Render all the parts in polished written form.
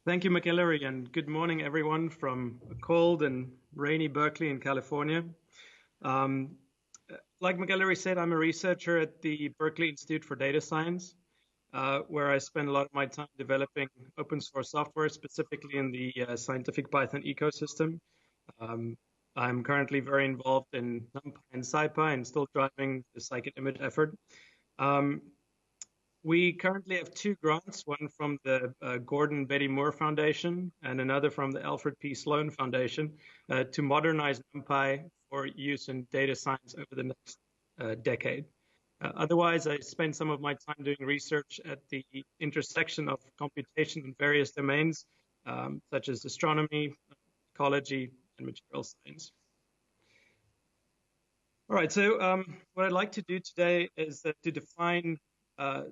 Thank you, McEllery, and good morning, everyone, from a cold and rainy Berkeley in California. Um, like McEllery said, I'm a researcher at the Berkeley Institute for Data Science, where I spend a lot of my time developing open source software, specifically in the scientific Python ecosystem. Um, I'm currently very involved in Numpy and SIPI and still driving the scikit-image effort. Um, we currently have two grants, one from the Gordon Betty Moore Foundation and another from the Alfred P. Sloan Foundation to modernize NumPy for use in data science over the next decade. Otherwise, I spend some of my time doing research at the intersection of computation in various domains, such as astronomy, ecology, and material science. All right, so what I'd like to do today is to define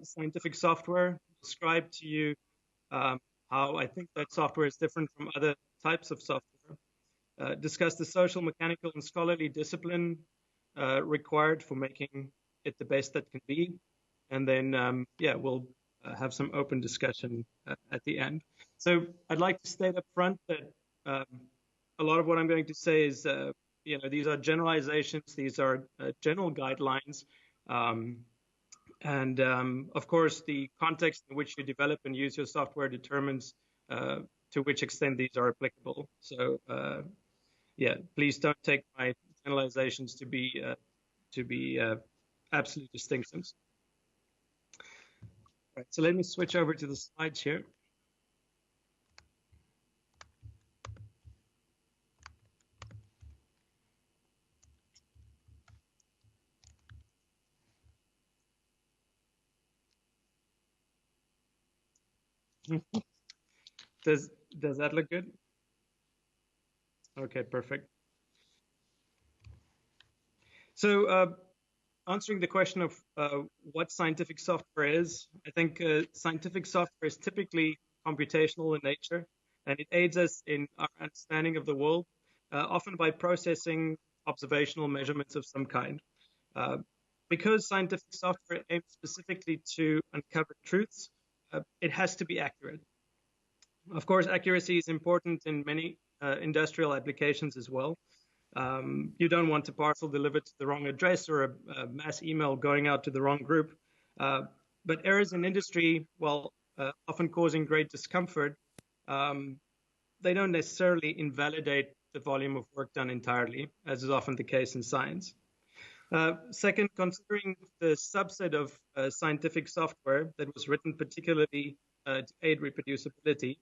scientific software, describe to you how I think that software is different from other types of software, discuss the social, mechanical, and scholarly discipline required for making it the best that can be, and then, yeah, we'll have some open discussion at the end. So I'd like to state up front that a lot of what I'm going to say is, these are generalizations, these are general guidelines, and of course, the context in which you develop and use your software determines to which extent these are applicable. So, yeah, please don't take my generalizations to be absolute distinctions. Right, so let me switch over to the slides here. Does that look good? Okay, perfect. So answering the question of what scientific software is, I think scientific software is typically computational in nature, and it aids us in our understanding of the world, often by processing observational measurements of some kind. Because scientific software aims specifically to uncover truths, it has to be accurate. Of course, accuracy is important in many industrial applications as well. You don't want a parcel delivered to the wrong address or a mass email going out to the wrong group. But errors in industry, while often causing great discomfort, they don't necessarily invalidate the volume of work done entirely, as is often the case in science. Second, considering the subset of scientific software that was written particularly to aid reproducibility,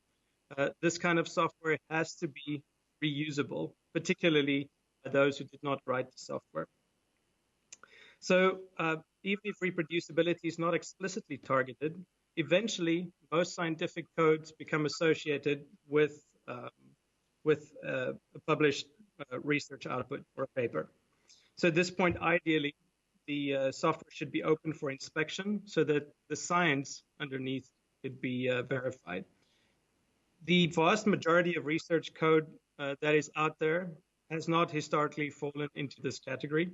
this kind of software has to be reusable, particularly those who did not write the software. So even if reproducibility is not explicitly targeted, eventually most scientific codes become associated with a published research output or a paper. So at this point, ideally, the software should be open for inspection so that the science underneath could be verified. The vast majority of research code that is out there has not historically fallen into this category,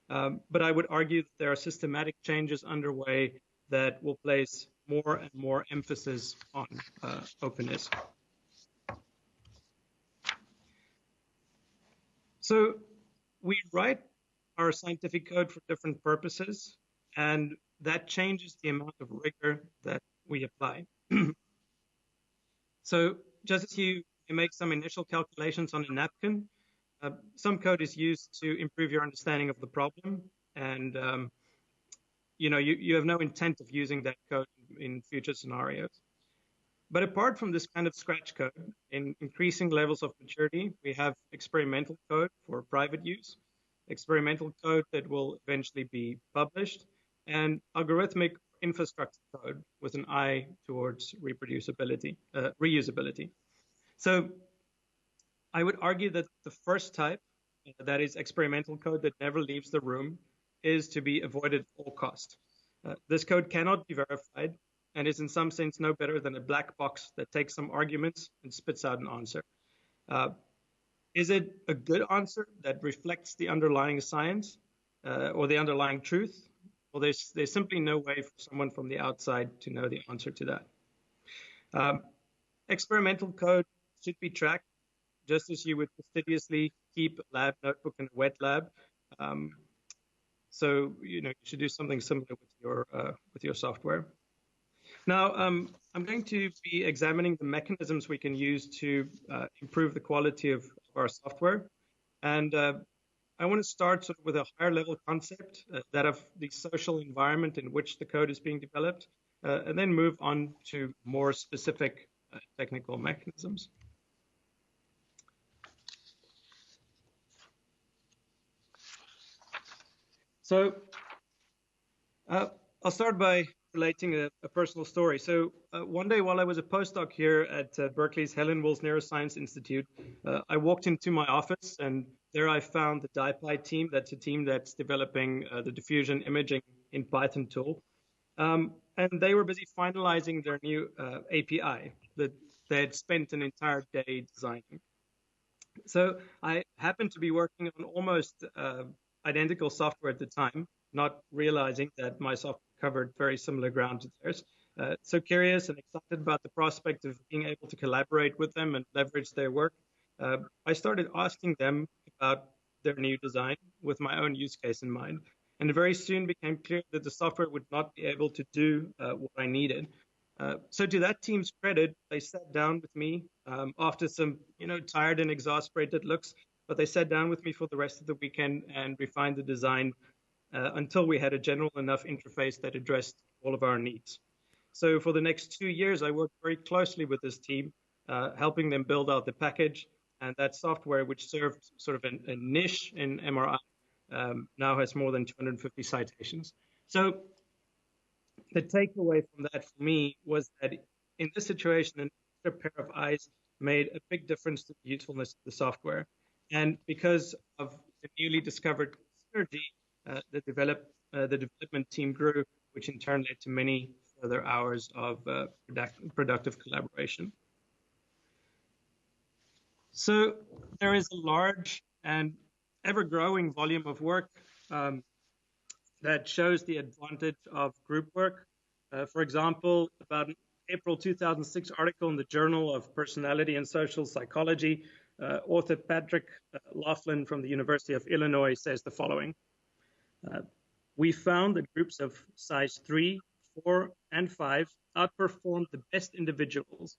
but I would argue that there are systematic changes underway that will place more and more emphasis on openness. So we write our scientific code for different purposes, and that changes the amount of rigor that we apply. So just as you make some initial calculations on a napkin, some code is used to improve your understanding of the problem, and you have no intent of using that code in future scenarios. But apart from this kind of scratch code, in increasing levels of maturity, we have experimental code for private use, experimental code that will eventually be published, and algorithmic infrastructure code with an eye towards reproducibility, reusability. So I would argue that the first type, that is experimental code that never leaves the room, is to be avoided at all costs. This code cannot be verified and is in some sense no better than a black box that takes some arguments and spits out an answer. Is it a good answer that reflects the underlying science or the underlying truth? Well, there's simply no way for someone from the outside to know the answer to that. Experimental code should be tracked just as you would fastidiously keep a lab notebook in a wet lab. So you should do something similar with your software. Now, I'm going to be examining the mechanisms we can use to improve the quality of our software. And I want to start sort of with a higher level concept, that of the social environment in which the code is being developed, and then move on to more specific technical mechanisms. So I'll start by relating a personal story. So one day while I was a postdoc here at Berkeley's Helen Wills Neuroscience Institute, I walked into my office and there I found the DiPi team. That's a team that's developing the diffusion imaging in Python tool. And they were busy finalizing their new API that they had spent an entire day designing. So I happened to be working on almost identical software at the time, not realizing that my software covered very similar ground to theirs. So curious and excited about the prospect of being able to collaborate with them and leverage their work, I started asking them about their new design with my own use case in mind. And it very soon became clear that the software would not be able to do what I needed. So to that team's credit, they sat down with me after some, tired and exasperated looks, but they sat down with me for the rest of the weekend and refined the design until we had a general enough interface that addressed all of our needs. So for the next 2 years, I worked very closely with this team, helping them build out the package, and that software, which served sort of a niche in MRI, now has more than 250 citations. So the takeaway from that for me was that in this situation, an extra pair of eyes made a big difference to the usefulness of the software. And because of the newly discovered synergy, the development team grew, which in turn led to many further hours of productive collaboration. So there is a large and ever-growing volume of work that shows the advantage of group work. For example, about an April 2006 article in the Journal of Personality and Social Psychology, author Patrick Laughlin from the University of Illinois says the following. We found that groups of size 3, 4, and 5 outperformed the best individuals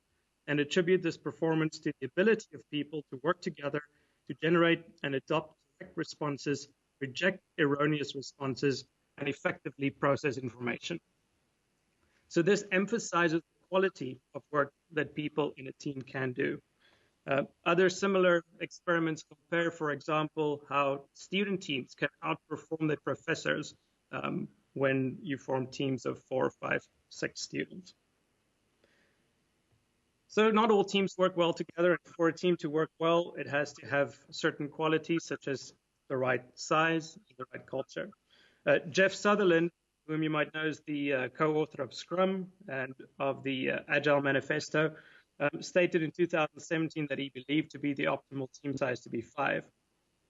and attribute this performance to the ability of people to work together to generate and adopt correct responses, reject erroneous responses, and effectively process information. So this emphasizes the quality of work that people in a team can do. Other similar experiments compare, for example, how student teams can outperform their professors when you form teams of 4, 5, 6 students. So not all teams work well together, and for a team to work well, it has to have certain qualities such as the right size, the right culture. Jeff Sutherland, whom you might know is the co-author of Scrum and of the Agile Manifesto, stated in 2017 that he believed to be the optimal team size to be 5.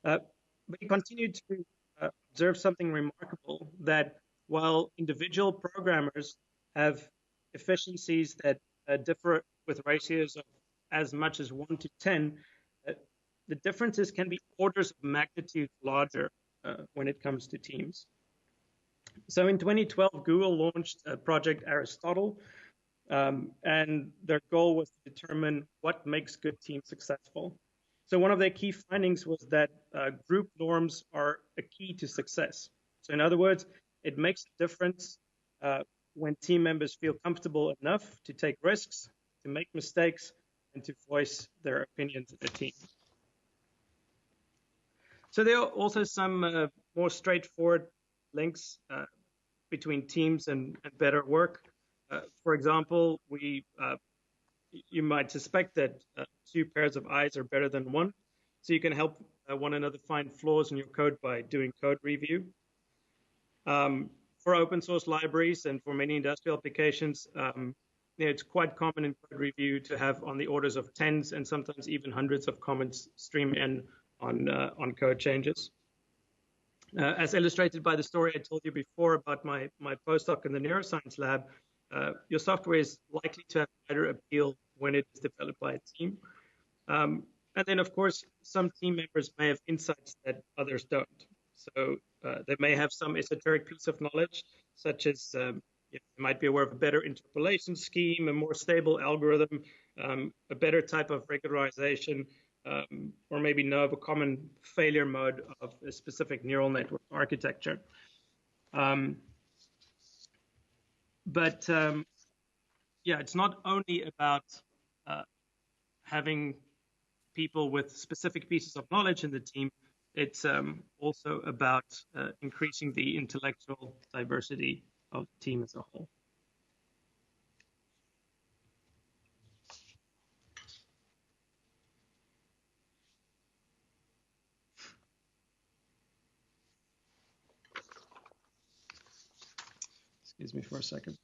But he continued to observe something remarkable, that while individual programmers have efficiencies that differ with ratios of as much as 1 to 10, the differences can be orders of magnitude larger when it comes to teams. So in 2012, Google launched Project Aristotle, and their goal was to determine what makes good teams successful. So one of their key findings was that group norms are a key to success. So in other words, it makes a difference when team members feel comfortable enough to take risks, to make mistakes, and to voice their opinions in a team. So there are also some more straightforward links between teams and better work. For example, you might suspect that 2 pairs of eyes are better than 1. So you can help one another find flaws in your code by doing code review. For open source libraries and for many industrial applications, it's quite common in code review to have on the orders of tens and sometimes even hundreds of comments stream in on code changes. As illustrated by the story I told you before about my postdoc in the neuroscience lab, your software is likely to have better appeal when it is developed by a team. And then, of course, some team members may have insights that others don't. So they may have some esoteric piece of knowledge, such as they might be aware of a better interpolation scheme, a more stable algorithm, a better type of regularization, or maybe know of a common failure mode of a specific neural network architecture. But yeah, it's not only about having people with specific pieces of knowledge in the team. It's also about increasing the intellectual diversity of the team as a whole. Excuse me for a second.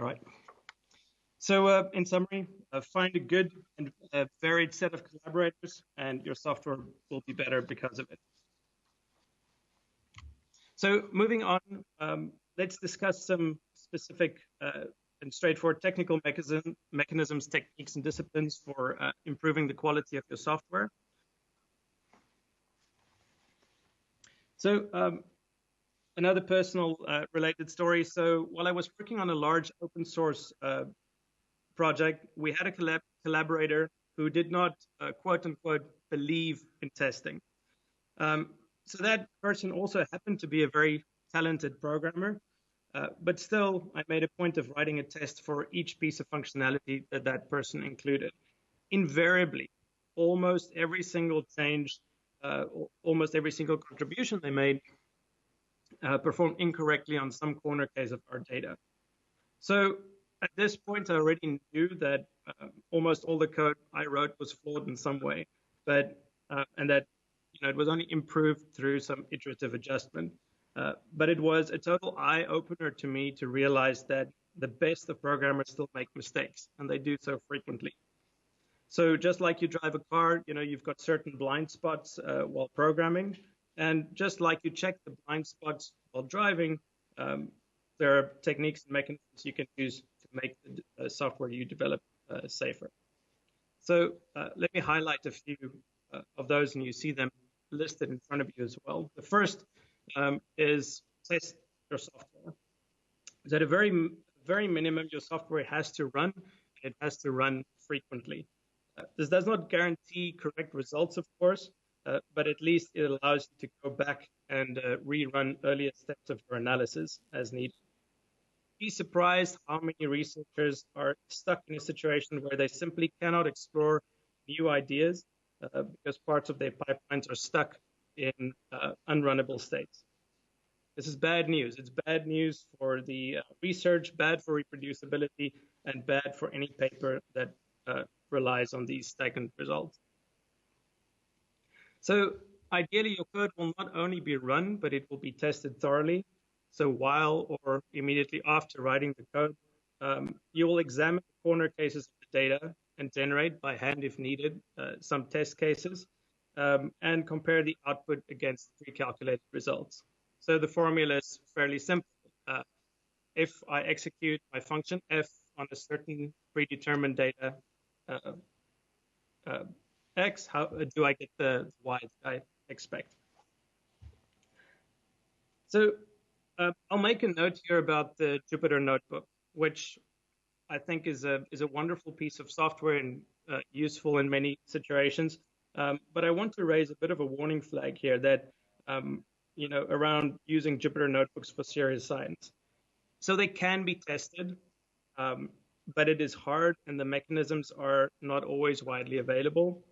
All right. So in summary, find a good and varied set of collaborators, and your software will be better because of it. So moving on, let's discuss some specific and straightforward technical mechanisms, techniques, and disciplines for improving the quality of your software. So another personal related story. So while I was working on a large open source project, we had a collaborator who did not, quote unquote, believe in testing. So that person also happened to be a very talented programmer, but still I made a point of writing a test for each piece of functionality that that person included. Invariably, almost every single change, almost every single contribution they made performed incorrectly on some corner case of our data. So at this point, I already knew that almost all the code I wrote was flawed in some way, but and that it was only improved through some iterative adjustment. But it was a total eye-opener to me to realize that the best of programmers still make mistakes, and they do so frequently. So just like you drive a car, you've got certain blind spots while programming, and just like you check the blind spots while driving, there are techniques and mechanisms you can use to make the software you develop safer. So let me highlight a few of those, and you see them listed in front of you as well. The first is test your software. So at a very minimum, your software has to run. It has to run frequently. This does not guarantee correct results, of course, but at least it allows you to go back and rerun earlier steps of your analysis as needed. Be surprised how many researchers are stuck in a situation where they simply cannot explore new ideas because parts of their pipelines are stuck in unrunnable states. This is bad news. It's bad news for the research, bad for reproducibility, and bad for any paper that relies on these stagnant results. So ideally, your code will not only be run, but it will be tested thoroughly. So while or immediately after writing the code, you will examine the corner cases of the data and generate by hand, if needed, some test cases and compare the output against pre-calculated results. So the formula is fairly simple. If I execute my function f on a certain predetermined data x, how do I get the y that I expect? So I'll make a note here about the Jupyter Notebook, which I think is a wonderful piece of software and useful in many situations. But I want to raise a bit of a warning flag here that around using Jupyter Notebooks for serious science. So they can be tested, but it is hard, and the mechanisms are not always widely available.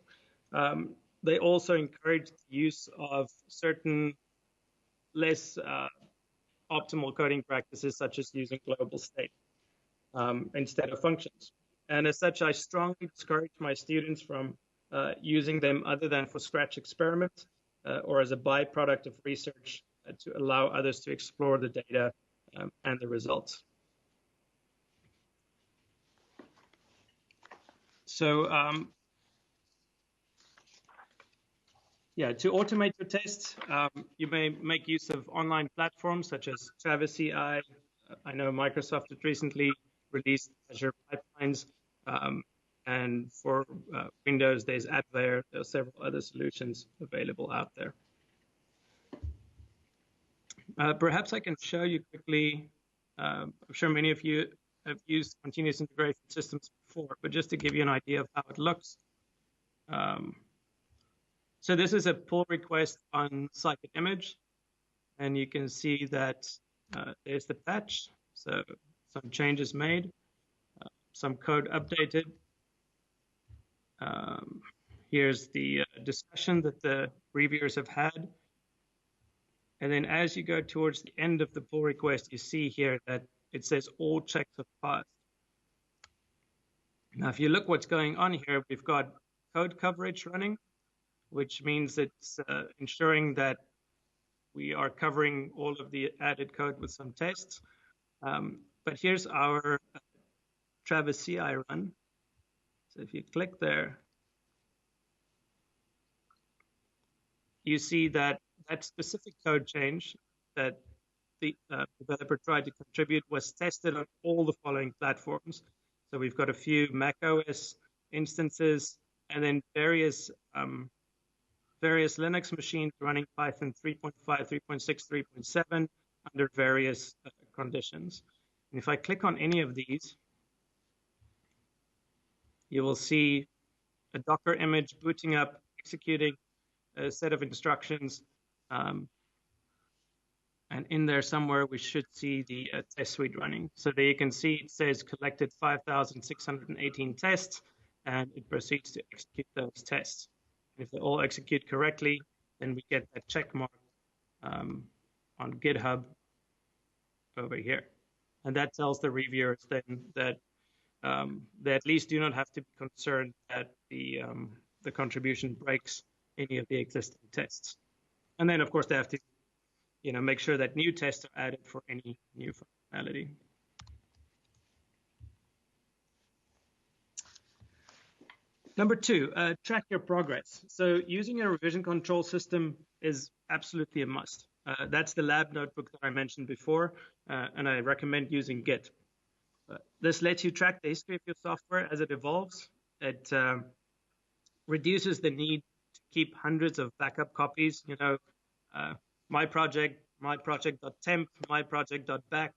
They also encourage the use of certain less optimal coding practices, such as using global state instead of functions. And as such, I strongly discourage my students from using them other than for scratch experiments or as a byproduct of research to allow others to explore the data and the results. So yeah, to automate your tests, you may make use of online platforms such as Travis CI. I know Microsoft has recently released Azure Pipelines. And for Windows, there's AppWare. There are several other solutions available out there. Perhaps I can show you quickly. I'm sure many of you have used continuous integration systems before, but just to give you an idea of how it looks. So this is a pull request on scipit image, and you can see that there's the patch. So some changes made, some code updated. Here's the discussion that the reviewers have had. And then as you go towards the end of the pull request, you see here that it says all checks have passed. Now, if you look what's going on here, we've got code coverage running, which means it's ensuring that we are covering all of the added code with some tests. But here's our Travis CI run. So if you click there, you see that that specific code change that the developer tried to contribute was tested on all the following platforms. So we've got a few Mac OS instances, and then various Linux machines running Python 3.5, 3.6, 3.7 under various conditions. And if I click on any of these, you will see a Docker image booting up, executing a set of instructions. And in there somewhere, we should see the test suite running. So there you can see it says collected 5,618 tests, and it proceeds to execute those tests. And if they all execute correctly, then we get that check mark on GitHub over here. And that tells the reviewers then that they at least do not have to be concerned that the contribution breaks any of the existing tests. And then, of course, they have to make sure that new tests are added for any new functionality. Number two, track your progress. So using a revision control system is absolutely a must. That's the lab notebook that I mentioned before, and I recommend using Git. This lets you track the history of your software as it evolves. It reduces the need to keep hundreds of backup copies. My project.temp, my project.back,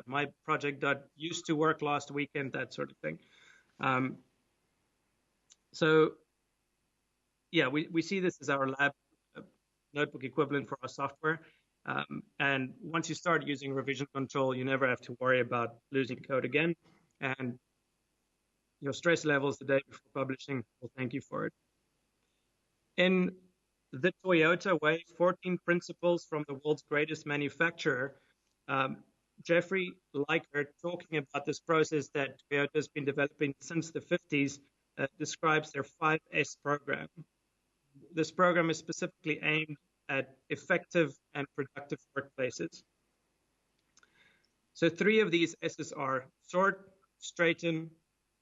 my project.used to work last weekend, that sort of thing. So yeah, we see this as our lab notebook equivalent for our software. And once you start using revision control, you never have to worry about losing code again. And your stress levels the day before publishing will thank you for it. In the Toyota way, 14 principles from the world's greatest manufacturer, Jeffrey Likert, talking about this process that Toyota has been developing since the 50s, describes their 5S program. This program is specifically aimed at effective and productive workplaces. So 3 of these S's are sort, straighten,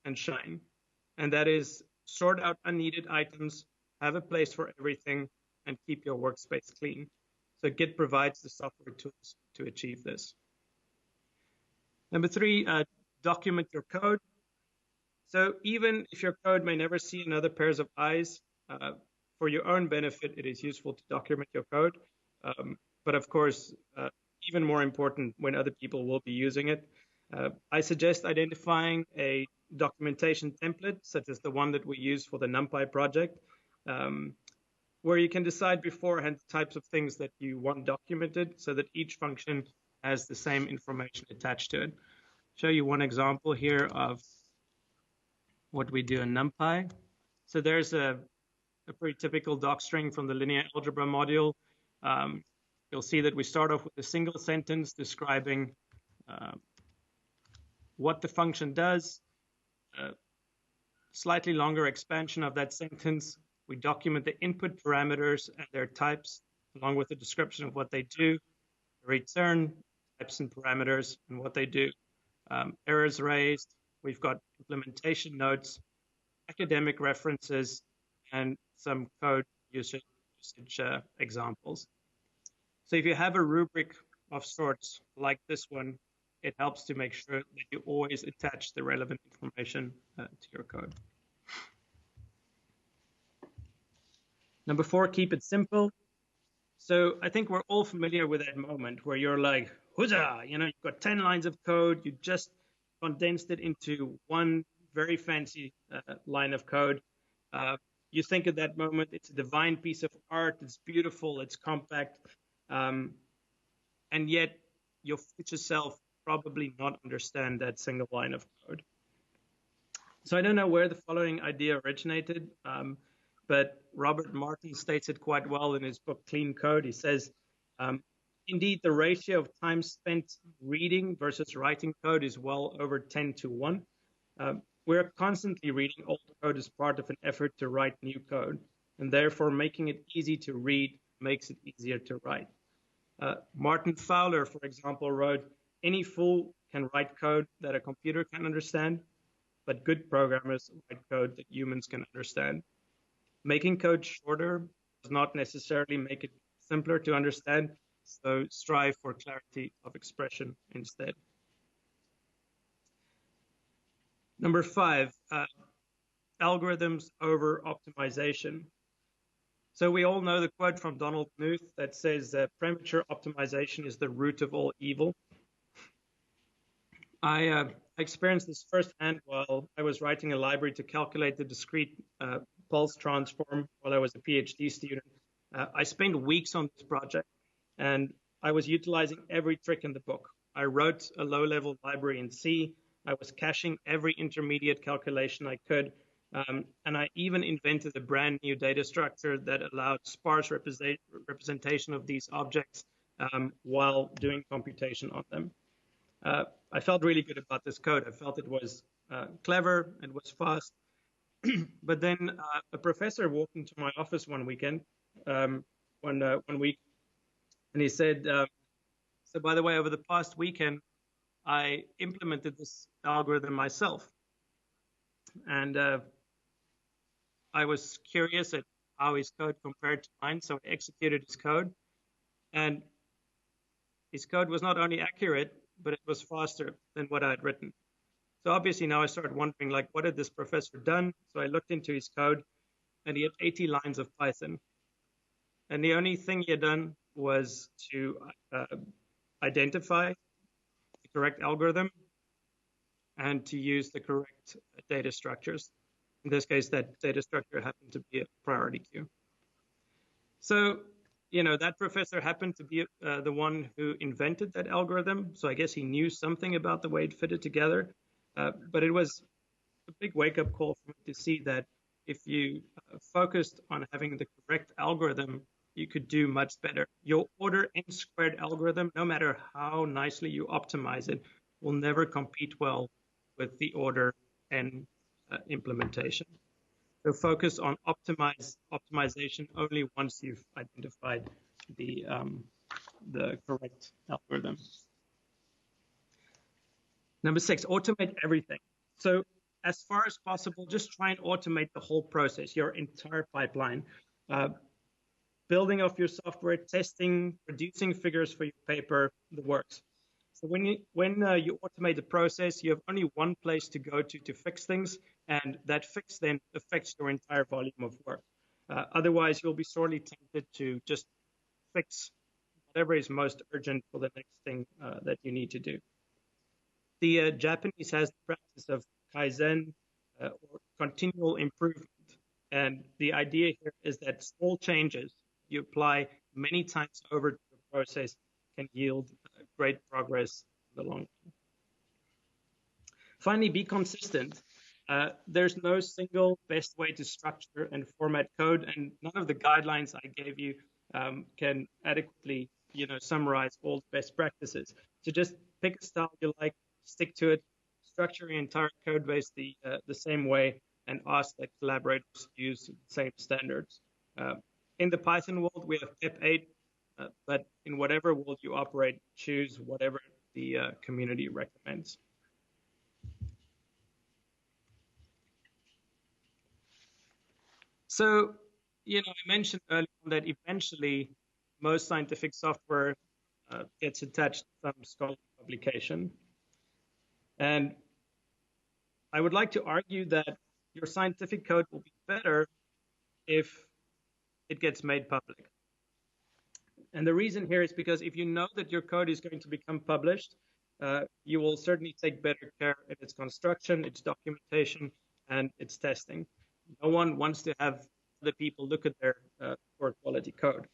and shine. And that is sort out unneeded items, have a place for everything, and keep your workspace clean. So Git provides the software tools to achieve this. Number 3, document your code. So even if your code may never see another pairs of eyes, for your own benefit, it is useful to document your code. But of course, even more important when other people will be using it. I suggest identifying a documentation template, such as the one that we use for the Numpy project, where you can decide beforehand the types of things that you want documented so that each function has the same information attached to it. Show you one example here of what we do in Numpy. So there's a pretty typical docstring from the linear algebra module. you'll see that we start off with a single sentence describing what the function does, slightly longer expansion of that sentence. We document the input parameters and their types, along with a description of what they do, return types and parameters and what they do. Errors raised, we've got implementation notes, academic references, and some code usage examples. So if you have a rubric of sorts like this one, it helps to make sure that you always attach the relevant information to your code. Number 4, keep it simple. So I think we're all familiar with that moment where you're like, huzzah, you know, you've got 10 lines of code, you just condensed it into one very fancy line of code. You think at that moment, it's a divine piece of art, it's beautiful, it's compact, and yet your future self probably not understand that single line of code. So I don't know where the following idea originated, but Robert Martin states it quite well in his book, Clean Code. He says, indeed, the ratio of time spent reading versus writing code is well over 10 to 1. We're constantly reading old code as part of an effort to write new code, and therefore making it easy to read makes it easier to write. Martin Fowler, for example, wrote, any fool can write code that a computer can understand, but good programmers write code that humans can understand. Making code shorter does not necessarily make it simpler to understand, so strive for clarity of expression instead. Number 5, algorithms over optimization. So we all know the quote from Donald Knuth that says premature optimization is the root of all evil. I experienced this firsthand while I was writing a library to calculate the discrete pulse transform while I was a PhD student. I spent weeks on this project, and I was utilizing every trick in the book. I wrote a low-level library in C. I was caching every intermediate calculation I could, and I even invented a brand new data structure that allowed sparse representation of these objects while doing computation on them. I felt really good about this code. I felt it was clever, it was fast. But then a professor walked into my office one week, and he said, so by the way, over the past weekend, I implemented this algorithm myself. And I was curious at how his code compared to mine, so I executed his code. And his code was not only accurate, but it was faster than what I had written. So obviously now I started wondering, like, what had this professor done? So I looked into his code, and he had 80 lines of Python. And the only thing he had done was to identify the correct algorithm and to use the correct data structures. In this case, that data structure happened to be a priority queue. So, you know, that professor happened to be the one who invented that algorithm. So I guess he knew something about the way it fitted together. But it was a big wake-up call for me to see that if you focused on having the correct algorithm, you could do much better. Your order n squared algorithm, no matter how nicely you optimize it, will never compete well with the order n implementation. So focus on optimization only once you've identified the correct algorithm. Number 6, automate everything. So as far as possible, just try and automate the whole process, your entire pipeline. Building of your software, testing, producing figures for your paper, the works. So when you automate the process, you have only one place to go to fix things, and that fix then affects your entire volume of work. Otherwise, you'll be sorely tempted to just fix whatever is most urgent for the next thing that you need to do. The Japanese has the practice of Kaizen, or continual improvement. And the idea here is that small changes you apply many times over to the process can yield great progress in the long run. Finally, be consistent. There's no single best way to structure and format code, and none of the guidelines I gave you can adequately summarize all the best practices. So just pick a style you like, stick to it, structure your entire code base the same way, and ask that collaborators use the same standards. In the Python world, we have PEP8, but in whatever world you operate, choose whatever the community recommends. So, I mentioned earlier that eventually most scientific software gets attached to some scholarly publication. And I would like to argue that your scientific code will be better if it gets made public. And the reason here is because if you know that your code is going to become published, you will certainly take better care of its construction, its documentation, and its testing. No one wants to have other people look at their poor quality code.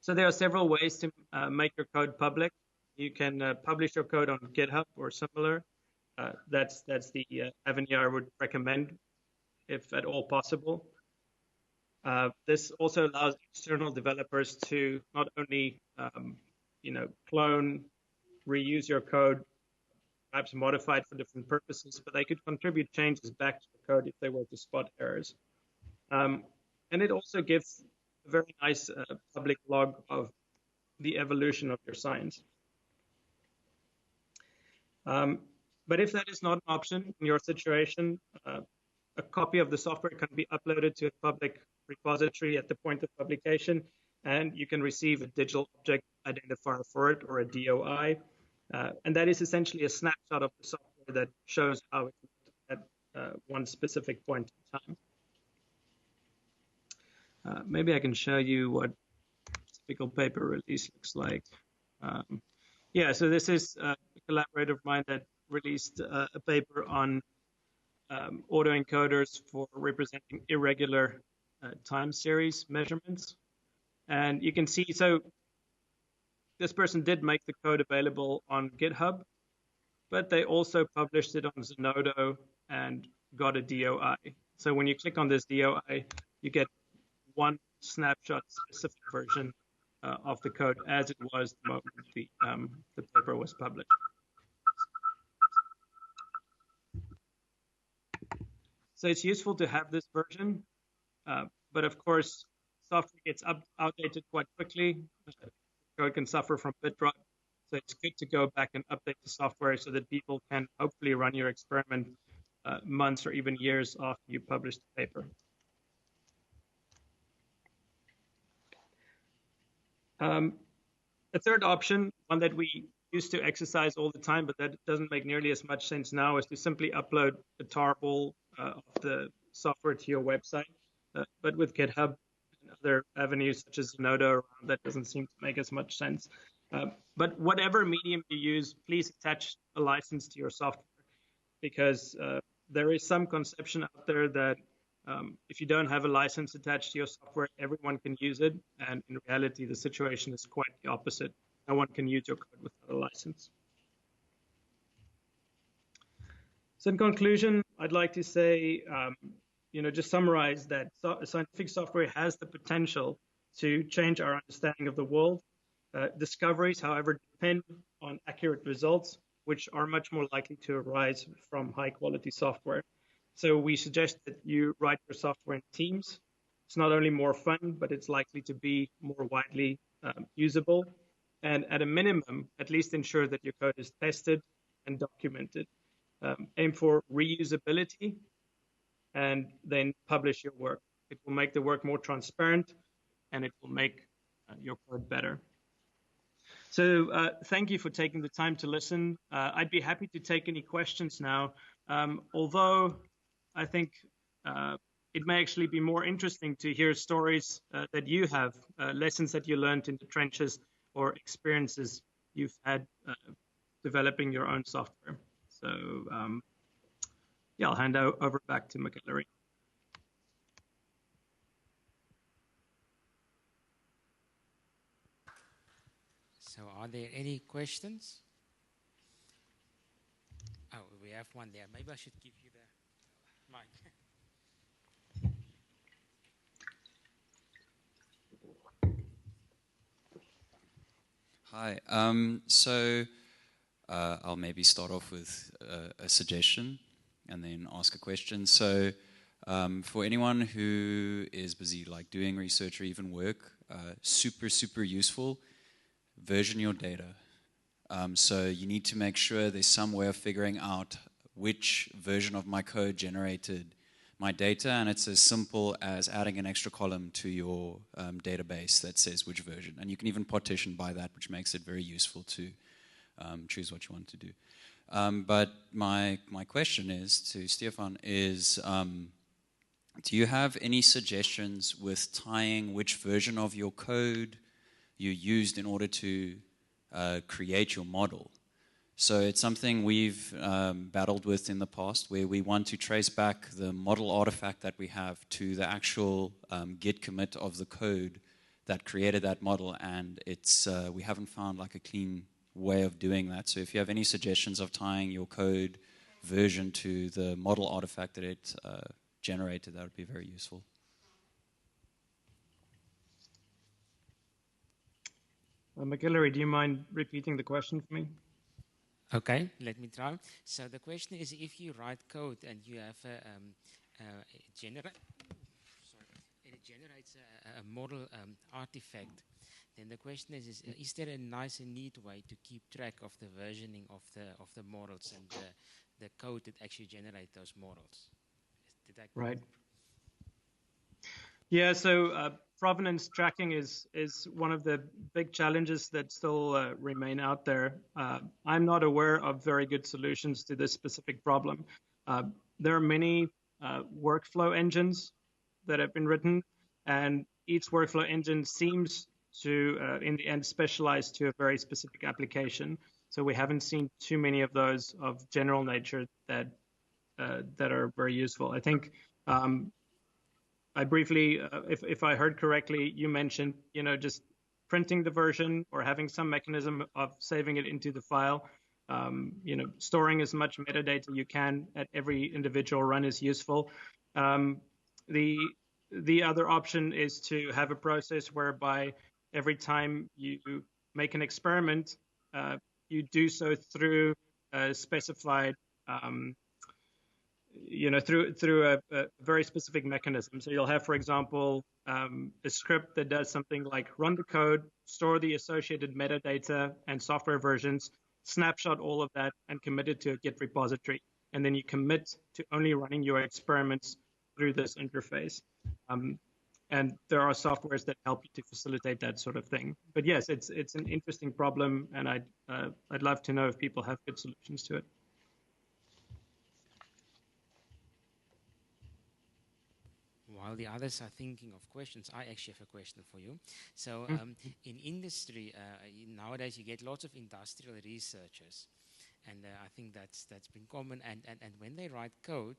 So there are several ways to make your code public. You can publish your code on GitHub or similar. That's the avenue I would recommend, if at all possible. This also allows external developers to not only clone, reuse your code, perhaps modify it for different purposes, but they could contribute changes back to the code if they were to spot errors. And it also gives a very nice public log of the evolution of your science. But if that is not an option in your situation, a copy of the software can be uploaded to a public repository at the point of publication, and you can receive a digital object identifier for it, or a DOI. And that is essentially a snapshot of the software that shows how it looked at one specific point in time. Maybe I can show you what typical paper release looks like. Yeah, so this is a collaborator of mine that released a paper on autoencoders for representing irregular time series measurements. And you can see, so this person did make the code available on GitHub, but they also published it on Zenodo and got a DOI. So when you click on this DOI, you get one snapshot specific version of the code as it was the moment the paper was published. So it's useful to have this version, but of course, software gets outdated quite quickly. Code can suffer from bit drop. So it's good to go back and update the software so that people can hopefully run your experiment months or even years after you publish the paper. A third option, one that we used to exercise all the time, but that doesn't make nearly as much sense now, is to simply upload a tarball of the software to your website. But with GitHub and other avenues such as Zenodo, that doesn't seem to make as much sense. But whatever medium you use, please attach a license to your software, because there is some conception out there that if you don't have a license attached to your software, everyone can use it. And in reality, the situation is quite the opposite. No one can use your code without a license. So in conclusion, I'd like to say, just summarize that scientific software has the potential to change our understanding of the world. Discoveries, however, depend on accurate results, which are much more likely to arise from high quality software. So we suggest that you write your software in teams. It's not only more fun, but it's likely to be more widely usable. And at a minimum, at least ensure that your code is tested and documented. Aim for reusability and then publish your work. It will make the work more transparent and it will make your code better. So thank you for taking the time to listen. I'd be happy to take any questions now, although I think it may actually be more interesting to hear stories that you have, lessons that you learned in the trenches or experiences you've had developing your own software. So yeah, I'll hand over back to McEllery. So are there any questions? Oh, we have one there. Maybe I should give you the mic. Hi. I'll maybe start off with a suggestion and then ask a question. So for anyone who is busy like doing research or even work, super useful, version your data. So you need to make sure there's some way of figuring out which version of my code generated my data, and it's as simple as adding an extra column to your database that says which version. And you can even partition by that, which makes it very useful to choose what you want to do. But my question is to Stefan is, do you have any suggestions with tying which version of your code you used in order to create your model? So it's something we've battled with in the past, where we want to trace back the model artifact that we have to the actual Git commit of the code that created that model, and it's we haven't found like a clean way of doing that. So if you have any suggestions of tying your code version to the model artifact that it generated, that would be very useful. McGillery, do you mind repeating the question for me? Okay, let me try. So the question is, if you write code and you have it generates a model artifact, then the question is there a nice and neat way to keep track of the versioning of the models and the code that actually generate those models? Did that right? Yeah, so provenance tracking is one of the big challenges that still remain out there. I'm not aware of very good solutions to this specific problem. There are many workflow engines that have been written, and each workflow engine seems to, in the end, specialize to a very specific application. So we haven't seen too many of those of general nature that are very useful. I think I briefly, if I heard correctly, you mentioned, just printing the version or having some mechanism of saving it into the file. Storing as much metadata you can at every individual run is useful. The other option is to have a process whereby every time you make an experiment, you do so through a specified through a very specific mechanism. So you'll have, for example, a script that does something like run the code, store the associated metadata and software versions, snapshot all of that, and commit it to a Git repository. And then you commit to only running your experiments through this interface. And there are softwares that help you to facilitate that sort of thing. But yes, it's an interesting problem, and I'd love to know if people have good solutions to it. While the others are thinking of questions, I actually have a question for you. So in industry, nowadays you get lots of industrial researchers, and I think that's been common. And when they write code,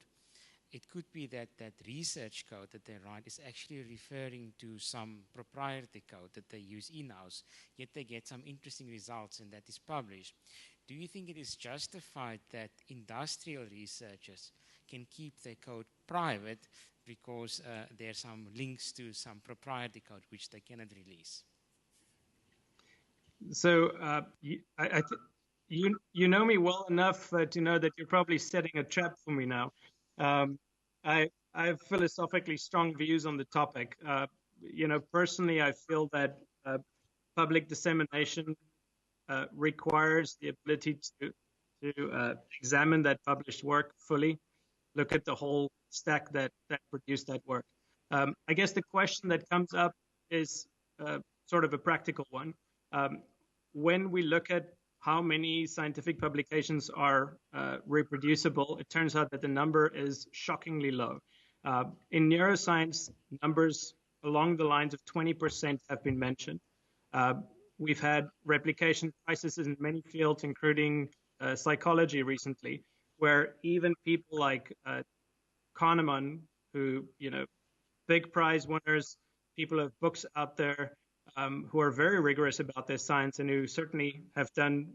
it could be that research code that they write is actually referring to some proprietary code that they use in-house, yet they get some interesting results, and that is published. Do you think it is justified that industrial researchers can keep their code private because there are some links to some proprietary code which they cannot release? So you know me well enough to know that you're probably setting a trap for me now. I have philosophically strong views on the topic. Personally, I feel that public dissemination requires the ability to examine that published work fully, look at the whole stack that produced that work. I guess the question that comes up is sort of a practical one. When we look at how many scientific publications are reproducible, it turns out that the number is shockingly low. In neuroscience, numbers along the lines of 20% have been mentioned. We've had replication crises in many fields, including psychology recently, where even people like Kahneman, who, big prize winners, people have books out there who are very rigorous about their science and who certainly have done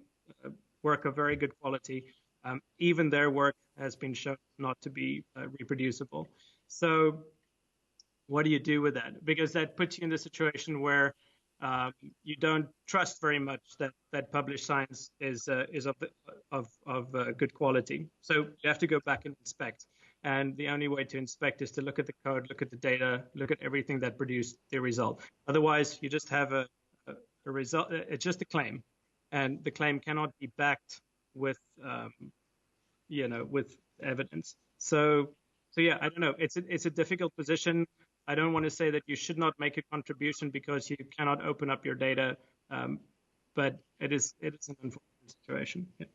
work of very good quality, even their work has been shown not to be reproducible. So what do you do with that? Because that puts you in the situation where you don't trust very much that published science is of good quality. So you have to go back and inspect. And the only way to inspect is to look at the code, look at the data, look at everything that produced the result. Otherwise, you just have a result. It's just a claim, and the claim cannot be backed with with evidence. So yeah, I don't know. It's a difficult position. I don't want to say that you should not make a contribution because you cannot open up your data, but it is an unfortunate situation. Yeah.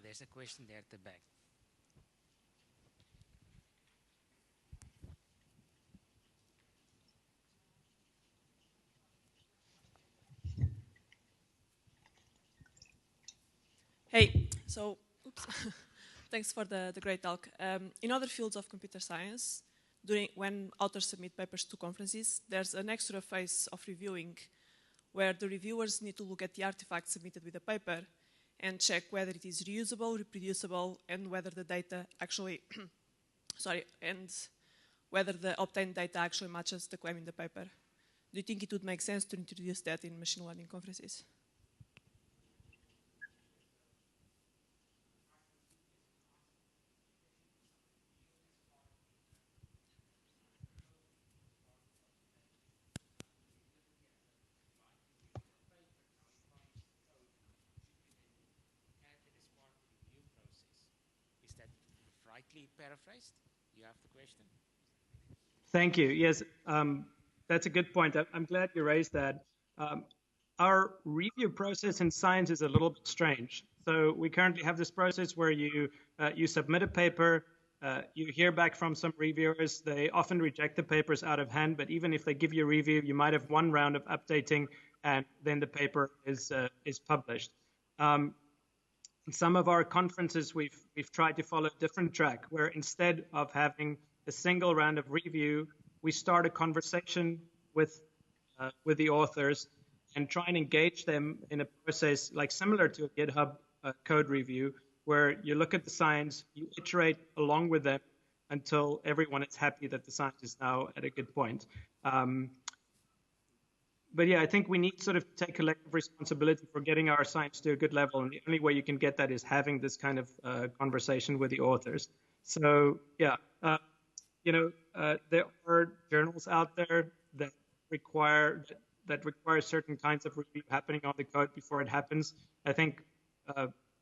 There's a question there at the back. Hey, so, oops. Thanks for the great talk. In other fields of computer science, when authors submit papers to conferences, there's an extra phase of reviewing where the reviewers need to look at the artifacts submitted with the paper and check whether it is reusable, reproducible, and whether the data actually, and whether the obtained data actually matches the claim in the paper. Do you think it would make sense to introduce that in machine learning conferences? Rightly paraphrased? You have the question. Thank you. Yes, that's a good point. I'm glad you raised that. Our review process in science is a little bit strange. So we currently have this process where you submit a paper, you hear back from some reviewers. They often reject the papers out of hand, but even if they give you a review, you might have one round of updating, and then the paper is published. In some of our conferences, we've tried to follow a different track, where instead of having a single round of review, we start a conversation with the authors and try and engage them in a process like similar to a GitHub code review, where you look at the science, you iterate along with them until everyone is happy that the science is now at a good point. But yeah, I think we need sort of take collective responsibility for getting our science to a good level, and the only way you can get that is having this kind of conversation with the authors. So yeah, there are journals out there that require certain kinds of review happening on the code before it happens. I think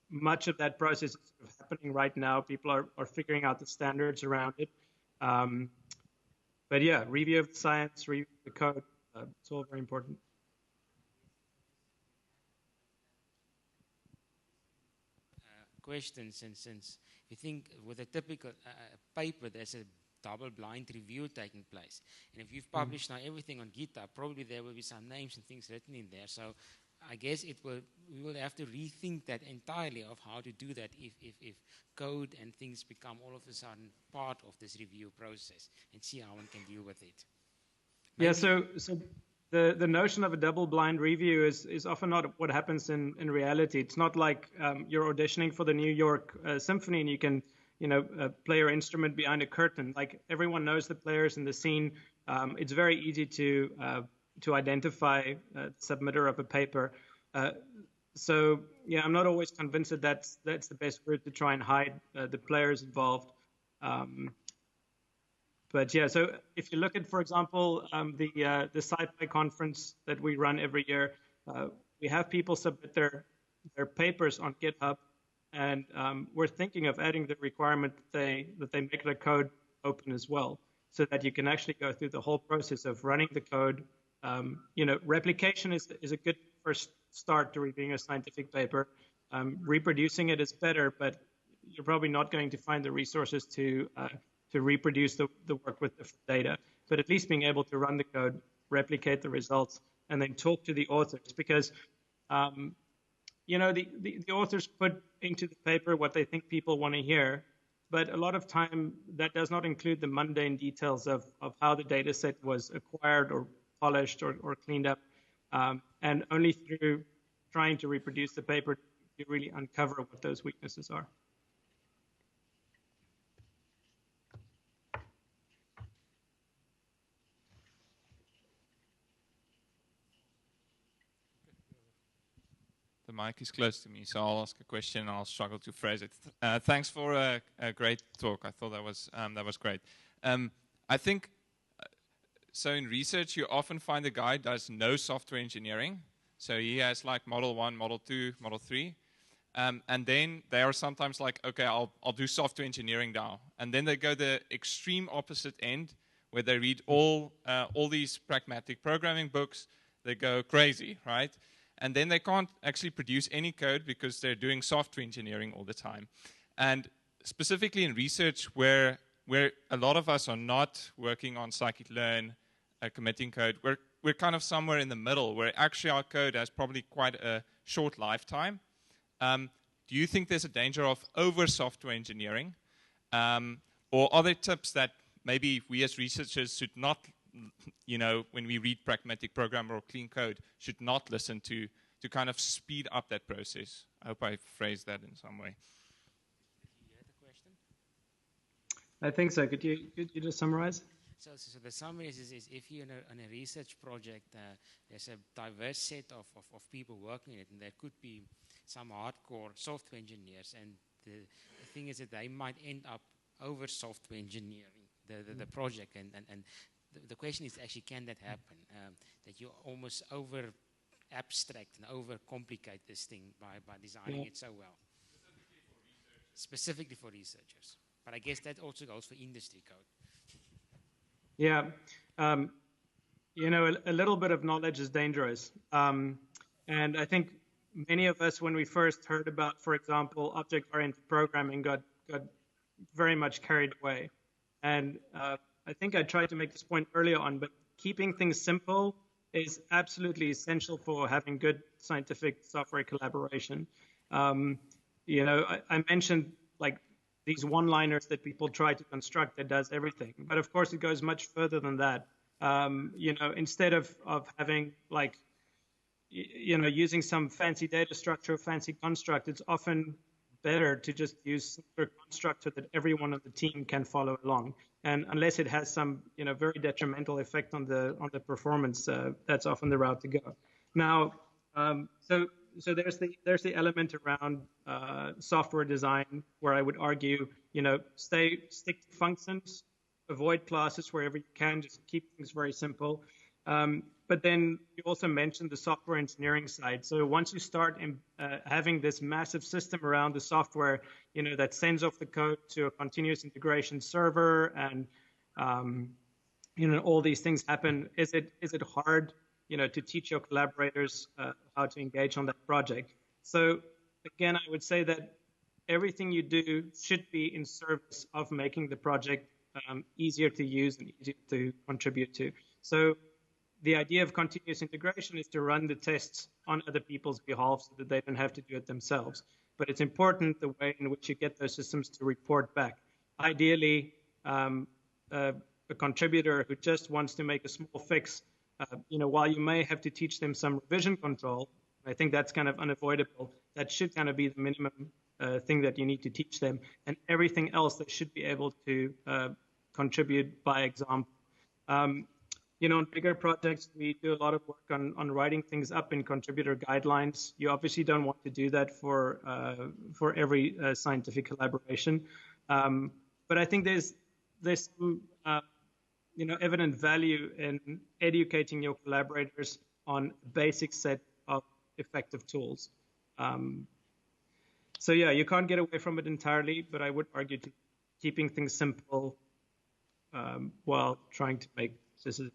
much of that process is sort of happening right now. People are figuring out the standards around it. But yeah, review of the science, review of the code. It's all very important. Question, since you think with a typical paper, there's a double-blind review taking place. And if you've published now everything on GitHub, probably there will be some names and things written in there. So I guess we will have to rethink that entirely of how to do that if code and things become all of a sudden part of this review process, and see how one can deal with it. Maybe. Yeah, so the notion of a double-blind review is often not what happens in reality. It's not like you're auditioning for the New York Symphony and you can play your instrument behind a curtain. Like, everyone knows the players in the scene. It's very easy to identify the submitter of a paper. So yeah, I'm not always convinced that that's the best route to try and hide the players involved. But yeah, so if you look at, for example, the SIPI conference that we run every year, we have people submit their papers on GitHub, and we're thinking of adding the requirement that they make their code open as well, so that you can actually go through the whole process of running the code. Replication is a good first start to reviewing a scientific paper. Reproducing it is better, but you're probably not going to find the resources to reproduce the work with different data. But at least being able to run the code, replicate the results, and then talk to the authors, because the authors put into the paper what they think people want to hear, but a lot of time that does not include the mundane details of how the data set was acquired or polished or cleaned up, and only through trying to reproduce the paper do you really uncover what those weaknesses are. The mic is close to me, so I'll ask a question and I'll struggle to phrase it. Thanks for a great talk. I thought that was great. I think, so in research, you often find a guy does no software engineering. So he has like Model 1, Model 2, Model 3. And then they are sometimes like, okay, I'll do software engineering now. And then they go the extreme opposite end, where they read all these pragmatic programming books. They go crazy, right? And then they can't actually produce any code because they're doing software engineering all the time. And specifically in research, where a lot of us are not working on scikit-learn, committing code, we're kind of somewhere in the middle, where actually our code has probably quite a short lifetime. Do you think there's a danger of over software engineering? Or are there tips that maybe we as researchers should not, when we read pragmatic programmer or clean code, should not listen to kind of speed up that process? I hope I phrased that in some way. Did you hear the question? I think so. Could you just summarize? So the summary is if you're on a research project, there's a diverse set of people working in it, and there could be some hardcore software engineers, and the thing is that they might end up over software engineering the project, and the question is actually, can that happen? That you almost over abstract and over complicate this thing by designing it so well. Specifically for researchers. But I guess that also goes for industry code. Yeah. A little bit of knowledge is dangerous. And I think many of us, when we first heard about, for example, object-oriented programming, got very much carried away. And I think I tried to make this point earlier on, but keeping things simple is absolutely essential for having good scientific software collaboration. I mentioned like these one-liners that people try to construct that does everything, but of course it goes much further than that. Instead of having like, using some fancy data structure, fancy construct, it's often better to just use a construct so that everyone on the team can follow along. And unless it has some, very detrimental effect on the performance, that's often the route to go. Now, so there's the element around software design where I would argue, stick to functions, avoid classes wherever you can, just keep things very simple. But then you also mentioned the software engineering side. So once you start having this massive system around the software, that sends off the code to a continuous integration server, and all these things happen, is it hard, to teach your collaborators how to engage on that project? So again, I would say that everything you do should be in service of making the project easier to use and easier to contribute to. So the idea of continuous integration is to run the tests on other people's behalf so that they don't have to do it themselves. But it's important the way in which you get those systems to report back. Ideally, a contributor who just wants to make a small fix, while you may have to teach them some revision control, I think that's kind of unavoidable. That should kind of be the minimum thing that you need to teach them. And everything else, they should be able to contribute by example. On bigger projects, we do a lot of work on writing things up in contributor guidelines. You obviously don't want to do that for every scientific collaboration. But I think there's some, evident value in educating your collaborators on a basic set of effective tools. So yeah, you can't get away from it entirely, but I would argue to keeping things simple while trying to make this effective.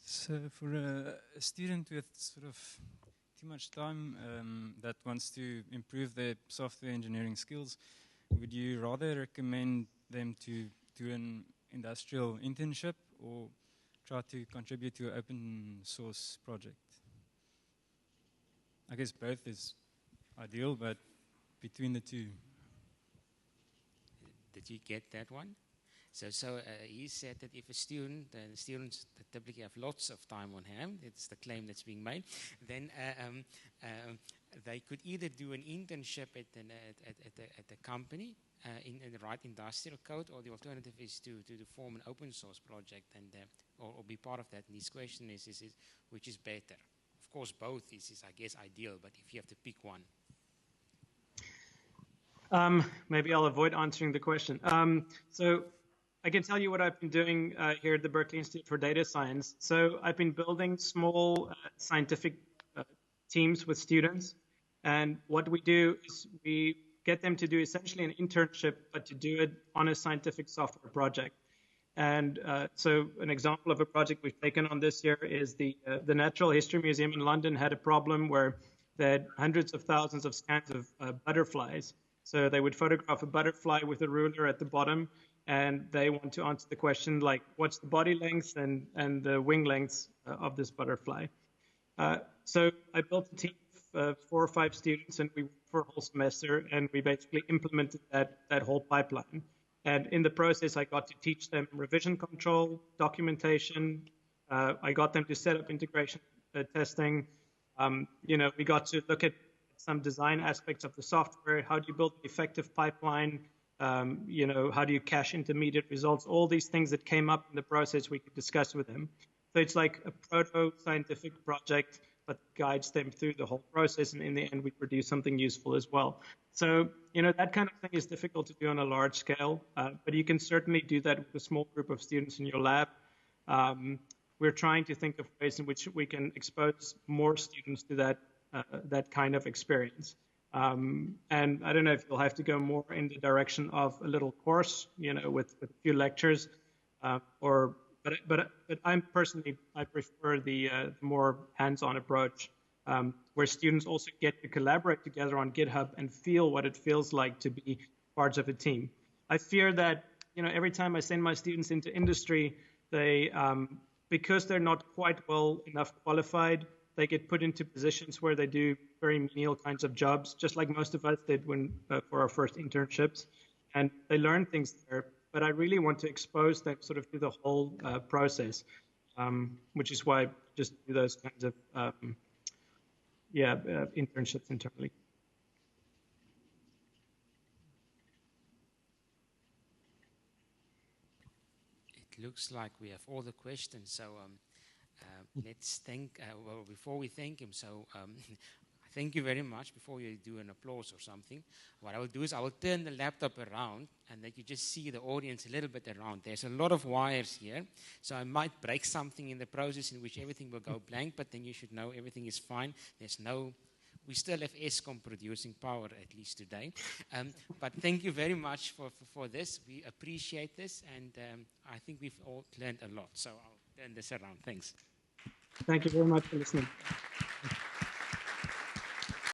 So for a student with sort of too much time that wants to improve their software engineering skills, would you rather recommend them to do an industrial internship or try to contribute to an open source project? I guess both is ideal, but between the two. Did you get that one? So he said that if a student, the students that typically have lots of time on hand, it's the claim that's being made, then they could either do an internship at the company in the right industrial code, or the alternative is to form an open source project and or be part of that. And his question is which is better? Of course, both is I guess ideal, but if you have to pick one. Maybe I'll avoid answering the question. So I can tell you what I've been doing here at the Berkeley Institute for Data Science. So I've been building small scientific teams with students. And what we do is we get them to do essentially an internship, but to do it on a scientific software project. And so an example of a project we've taken on this year is the Natural History Museum in London had a problem where they had hundreds of thousands of scans of butterflies. So they would photograph a butterfly with a ruler at the bottom, and they want to answer the question like, what's the body length and the wing lengths of this butterfly? So I built a team of 4 or 5 students, and we worked for a whole semester, and we basically implemented that whole pipeline. And in the process, I got to teach them revision control, documentation. I got them to set up integration testing. We got to look at some design aspects of the software. How do you build an effective pipeline? How do you cache intermediate results? All these things that came up in the process we could discuss with them. So it's like a proto-scientific project, but guides them through the whole process. And in the end, we produce something useful as well. So, that kind of thing is difficult to do on a large scale, but you can certainly do that with a small group of students in your lab. We're trying to think of ways in which we can expose more students to that kind of experience. And I don't know if you'll have to go more in the direction of a little course, with a few lectures, but I'm personally, I prefer the more hands-on approach, where students also get to collaborate together on GitHub and feel what it feels like to be parts of a team. I fear that, every time I send my students into industry, they, because they're not quite well enough qualified, they get put into positions where they do very menial kinds of jobs, just like most of us did when for our first internships, and they learn things there. But I really want to expose them sort of to the whole process, which is why I just do those kinds of internships internally. It looks like we have all the questions, so let's thank, before we thank him, so thank you very much. Before you do an applause or something, what I will do is I will turn the laptop around and let you just see the audience a little bit around. There's a lot of wires here, so I might break something in the process in which everything will go blank, but then you should know everything is fine. We still have ESCOM producing power, at least today. But thank you very much for this. We appreciate this, and I think we've all learned a lot. So I'll turn this around. Thanks. Thank you very much for listening.